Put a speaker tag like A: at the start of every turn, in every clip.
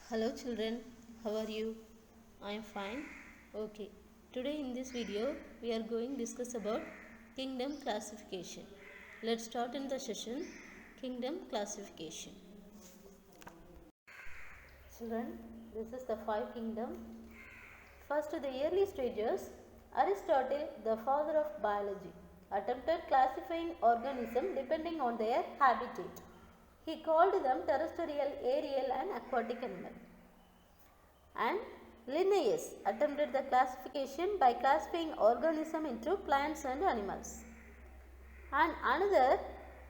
A: Hello children, how are you? I am fine. Okay, today in this video we are going to discuss about kingdom classification. Let's start in the session kingdom classification. Children, this is the five kingdom. First, the early stages, Aristotle, the father of biology, attempted classifying organisms depending on their habitat. He called them terrestrial, aerial and aquatic animal. And Linnaeus attempted the classification by classifying organisms into plants and animals. And another,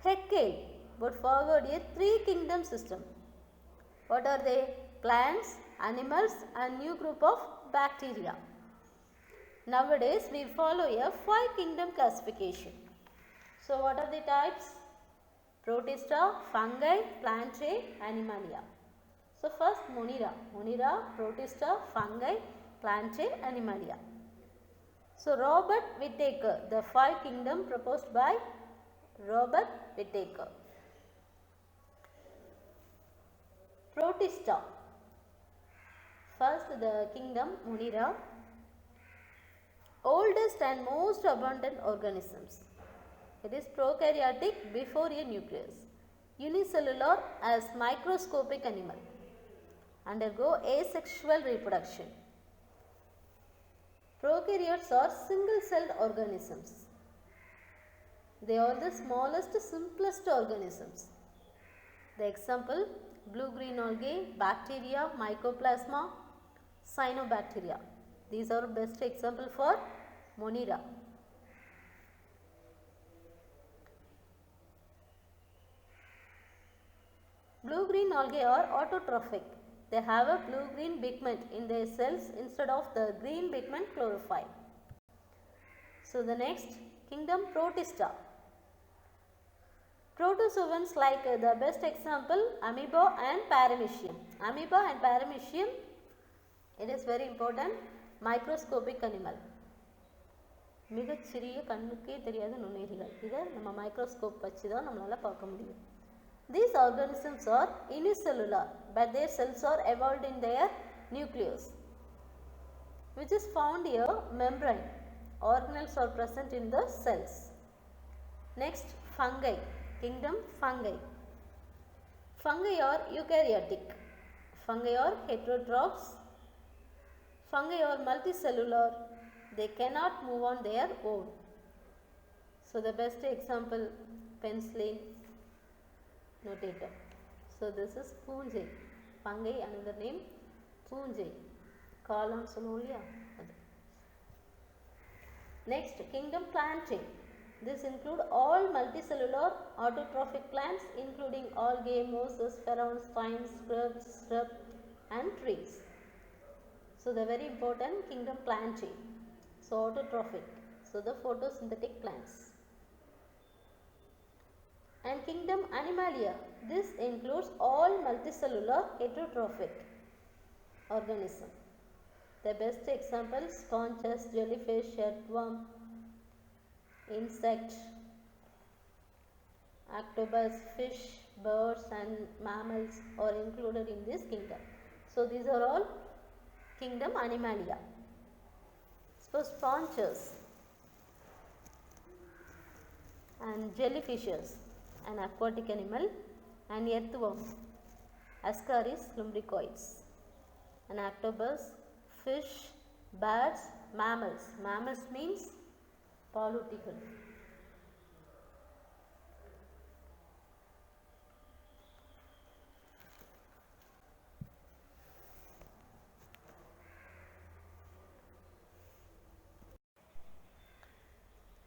A: Haeckel, put forward a three kingdom system. What are they? Plants, animals and new group of bacteria. Nowadays we follow a five kingdom classification. So what are the types? Protista, fungi, plantae, animalia. So first Monera, Protista, fungi, plantae, animalia. So Robert Whittaker, the five kingdom proposed by Robert Whittaker. Protista. First the kingdom Monera, oldest and most abundant organisms. It is prokaryotic before a nucleus. Unicellular as microscopic animal. Undergo asexual reproduction. Prokaryotes are single-celled organisms. They are the smallest, simplest organisms. The example, blue-green algae, bacteria, mycoplasma, cyanobacteria. These are best example for Monera. Blue-green algae are autotrophic. They have a blue-green pigment in their cells instead of the green pigment chlorophyll. So the next kingdom Protista. Protozoans like the best example amoeba and paramecium. Amoeba and paramecium, it is very important, microscopic animal. மிகச்சிறிய கண்ணுக்கே தெரியாத நுண்ணுயிரிகள். இதை நம்ம microscope வச்சு தான் நம்மளால் பார்க்க முடியும். These organisms are unicellular, but their cells are evolved in their nucleus, which is found here membrane. Organelles are present in the cells. Next, fungi. Kingdom fungi. Fungi are eukaryotic. Fungi are heterotrophs. Fungi are multicellular. They cannot move on their own. So the best example, penicillin notatum. So this is பூஞ்சை. Fungi another name பூஞ்சை. காளான் சொல்லுவோம் இல்லையா அது. Next kingdom plantae. This include all multicellular autotrophic plants including algae, mosses, ferns, thymes, shrub and trees. So the very important kingdom plantae. So autotrophic. So the photosynthetic plants. And kingdom Animalia. This includes all multicellular heterotrophic organisms. The best examples, conches, jellyfish, earthworm, insect, octopus, fish, birds and mammals are included in this kingdom. So these are all kingdom Animalia. Suppose conches and jellyfishes, an aquatic animal, and earthworm, Ascaris lumbricoides, an octopus, fish, birds, mammals. Mammals means பாலூட்டிகள்.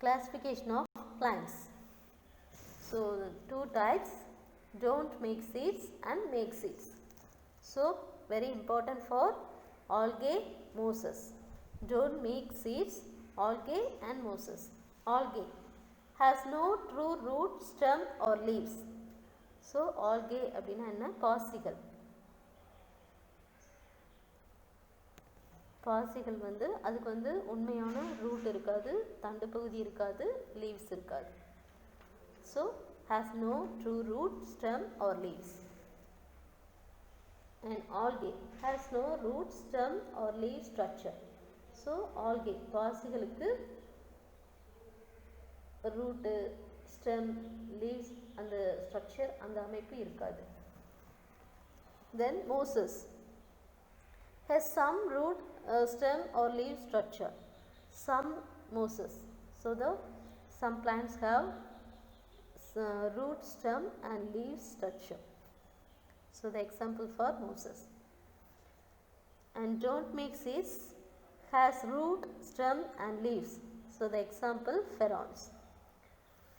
A: Classification of plants. So two types, don't make seeds and make seeds. So very important for algae, mosses. Don't make seeds, algae and mosses. Algae has no true root, stem or leaves. So algae அப்படினா என்ன? பாசிகள். பாசிகள் வந்து அதுக்கு வந்து உண்மையான root இருக்காது, தண்டு பகுதி இருக்காது, லீவ்ஸ் இருக்காது. So has no true root, stem or leaves. and algae has no root, stem or leaf structure. So algae பாசிகளுக்கு root, stem, leaves அந்த structure அந்த அமைப்பு இருக்காது. Then mosses has some root, stem or leaf structure. Some mosses. So some plants have root, stem and leaf structure. So the example for mosses. And don't make seeds has root, stem and leaves. So the example ferns.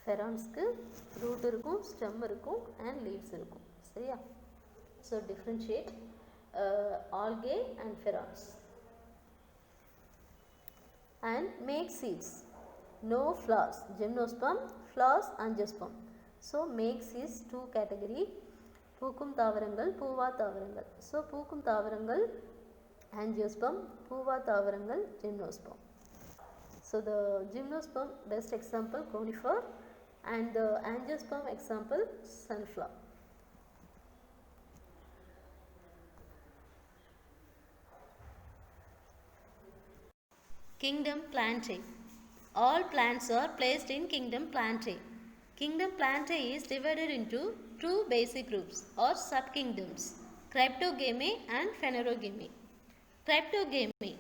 A: Ferns க்கு root இருக்கும், stem இருக்கும் and leaves இருக்கும். சரியா? So differentiate algae and ferns. And make seeds. No flowers. Gymnosperm, flowers, angiosperm. So make seeds two category. பூக்கும் தாவரங்கள், பூவா தாவரங்கள். So பூக்கும் தாவரங்கள் angiosperm, பூவா தாவரங்கள் gymnosperm. So the gymnosperm best example conifer and the angiosperm example sunflower. Kingdom Plantae. All plants are placed in Kingdom Plantae. Kingdom Plantae is divided into two basic groups or subkingdoms, Cryptogame and Phanerogame. Cryptogame.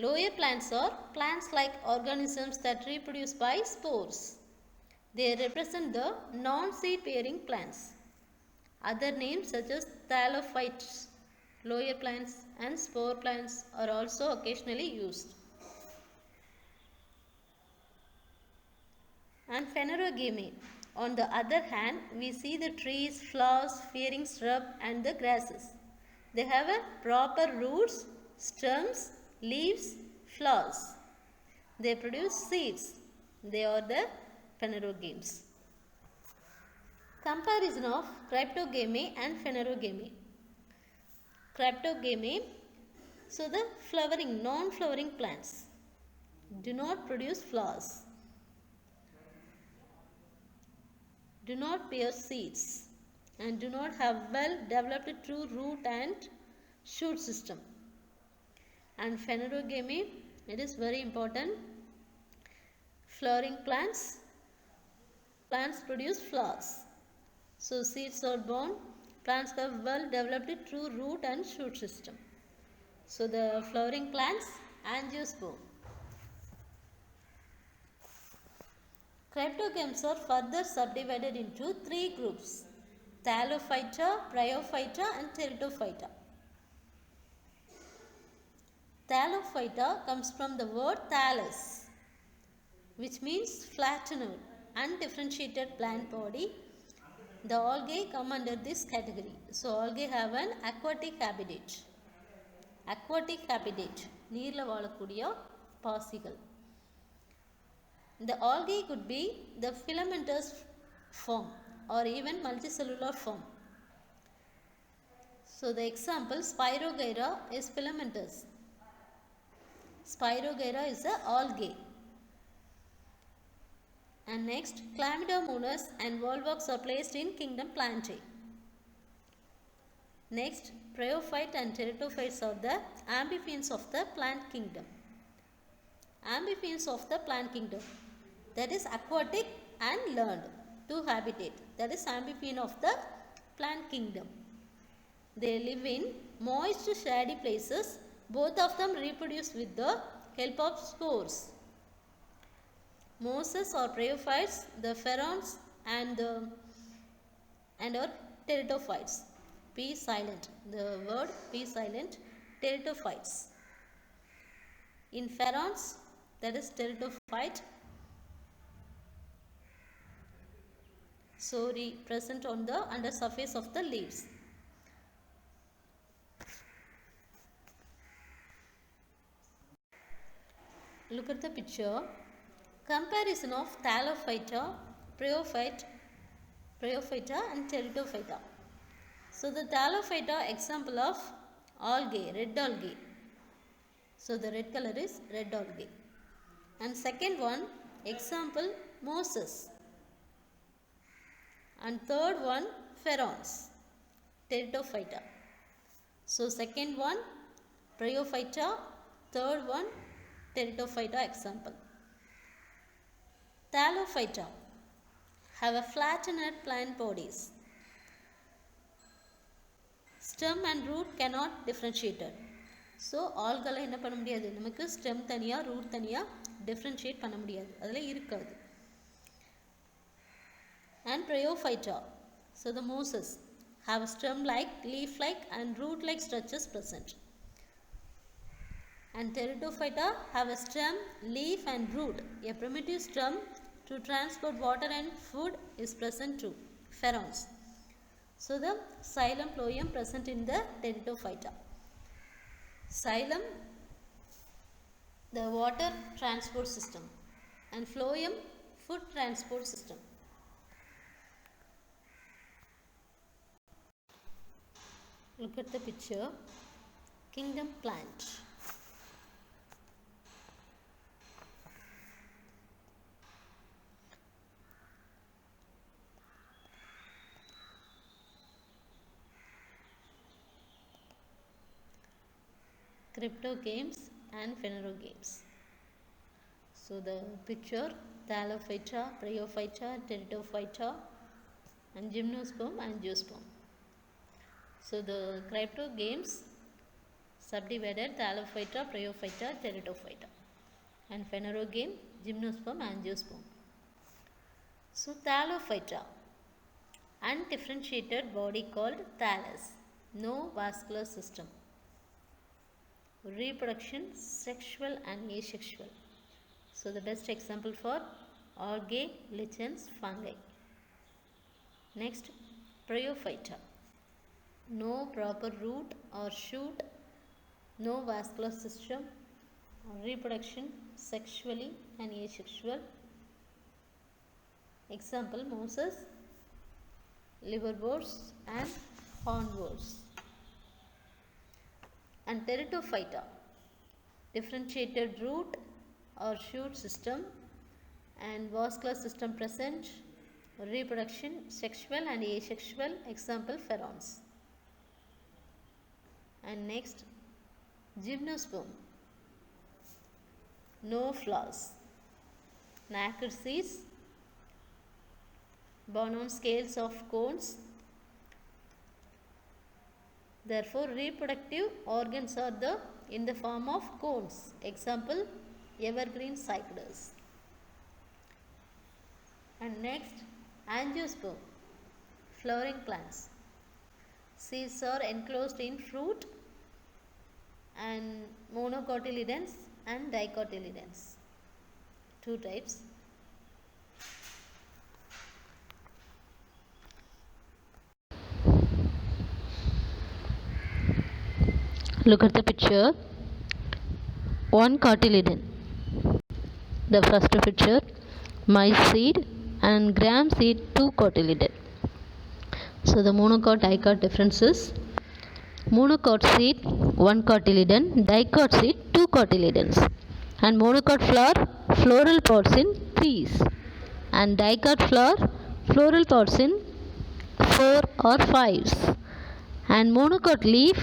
A: Lower plants are plants-like organisms that reproduce by spores. They represent the non-seed-bearing plants. Other names such as thallophytes, lower plants and spore plants are also occasionally used. And Phanerogame. On the other hand, we see the trees, flowers, bearing shrub and the grasses. They have a proper roots, stems, leaves, flowers. They produce seeds. They are the Phanerogames. Comparison of Cryptogame and Phanerogame. Cryptogame, so the flowering, non-flowering plants do not produce flowers, do not bear seeds and do not have well developed true root and shoot system. And Phanerogame, it is very important. Flowering plants produce flowers. So seeds are born, plants have well developed true root and shoot system. So the flowering plants, angiosperm. Cryptogames are further subdivided into three groups: Thallophyta, Bryophyta and Pteridophyta. Thallophyta comes from the word thallus, which means flattened, undifferentiated plant body. The algae come under this category. So algae have an aquatic habitat. Aquatic habitat, நீர்ல வாழக்கூடிய பாசிகள். The algae could be the filamentous form or even multicellular form. So the example Spirogyra is filamentous. Spirogyra is a algae. And next, Chlamydomonas and Volvox are placed in Kingdom Plantae. Next, Bryophyte and Pteridophytes are the amphibians of the plant kingdom. Amphibians of the plant kingdom, that is aquatic and land, two habitat, that is amphibian of the plant kingdom. They live in moist shady places. Both of them reproduce with the help of spores. Mosses or bryophytes, the ferns and or pteridophytes. P silent, the word P silent, pteridophytes. In ferns, that is pteridophyte, sorry, present on the under surface of the leaves. Look at the picture. Comparison of Thallophyta, Bryophyta and Pteridophyta. So the Thallophyta example of algae, red algae. So the red color is red algae. And second one, example mosses. And third one, ferns, Pteridophyta. So second one Bryophyta, third one Pteridophyta example. Thallophyta have a flattened plant bodies. Stem and root cannot differentiated. So ஆல்களை என்ன பண்ண முடியாது, நமக்கு stem தனியாக root தனியாக differentiate பண்ண முடியாது, அதில் இருக்காது. And Bryophyta, so the mosses have a stem like, leaf like and root like structures present. And Pteridophyta have a stem, leaf and root. A primitive stem to transport water and food is present too, pherons. So the xylem phloem present in the Pteridophyta. Xylem, the water transport system, and phloem, food transport system. Look at the picture. Kingdom plant. Cryptogames and phanerogames. So the picture Thallophyta, Bryophyta, Pteridophyta and Gymnosperm and Angiosperm. So the cryptogames subdivided Thallophyta, Bryophyta, Pteridophyta, and phanerogame Gymnosperm and Angiosperm. So Thallophyta, undifferentiated body called thallus, no vascular system. Reproduction sexual and asexual. So the best example for algae, lichens, fungi. Next, Bryophyta, no proper root or shoot, no vascular system, reproduction sexually and asexual. Example, mosses, liverworts and hornworts. And Pteridophyta, differentiated root or shoot system and vascular system present, reproduction sexual and asexual. Example, pherons. And next, Gymnosperm, no flowers, nacre seeds, borne on scales of cones. Therefore, reproductive organs are in the form of cones. Example, evergreen cycads. And next, Angiosperm, flowering plants. Seeds are enclosed in fruit and monocotyledons and dicotyledons. Two types. Look at the picture. One cotyledon. The first picture, mice seed and gram seed, two cotyledon. So the monocot dicot differences. Monocot seed, one cotyledon. Dicot seed, two cotyledons. And monocot flower, floral pods in trees. And dicot flower, floral pods in 4 or 5s. And monocot leaf,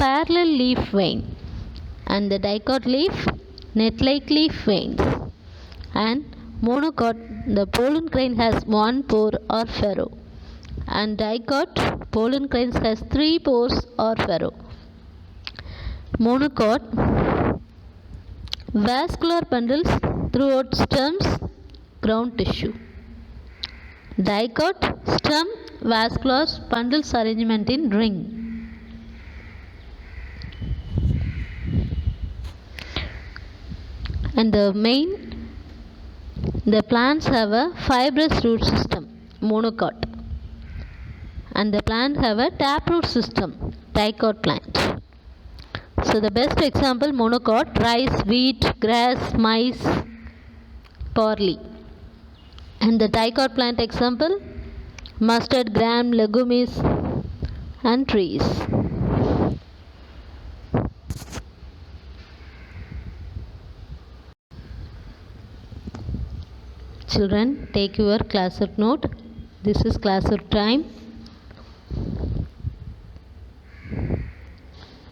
A: parallel leaf vein, and the dicot leaf, net-like leaf veins. And monocot, the pollen grain has 1 pore or furrow, and dicot, pollen grains has 3 pores or furrow. Monocot, vascular bundles throughout stems, ground tissue. Dicot, stem, vascular bundles arrangement in ring. And the plants have a fibrous root system, monocot, and the plants have a taproot system, dicot plant. So the best example, monocot, rice, wheat, grass, maize, barley. And the dicot plant example, mustard, gram, legumes and trees. Children, take your classwork note. This is classwork time.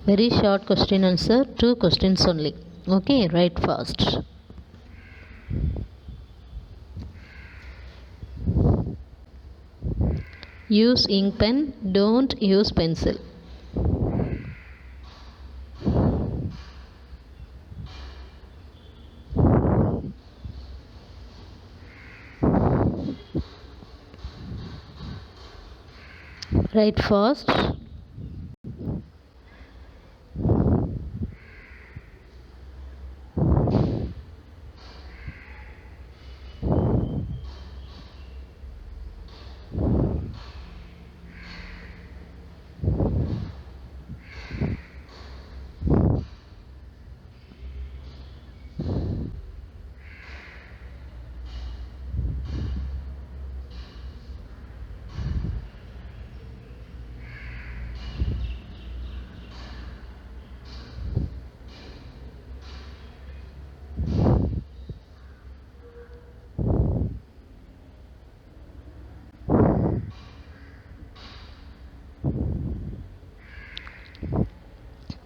A: Very short question answer, 2 questions only. Okay, write fast. Use ink pen, don't use pencil. Write fast.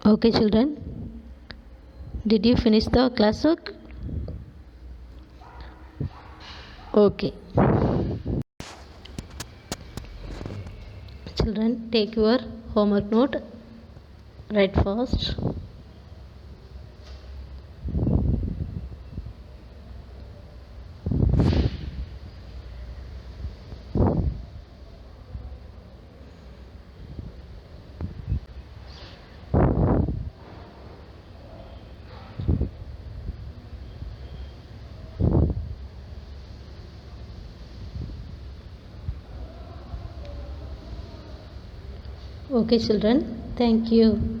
A: Okay, children. Did you finish the classwork? Okay. Children, take your homework note. Write fast. Okay, children. Thank you.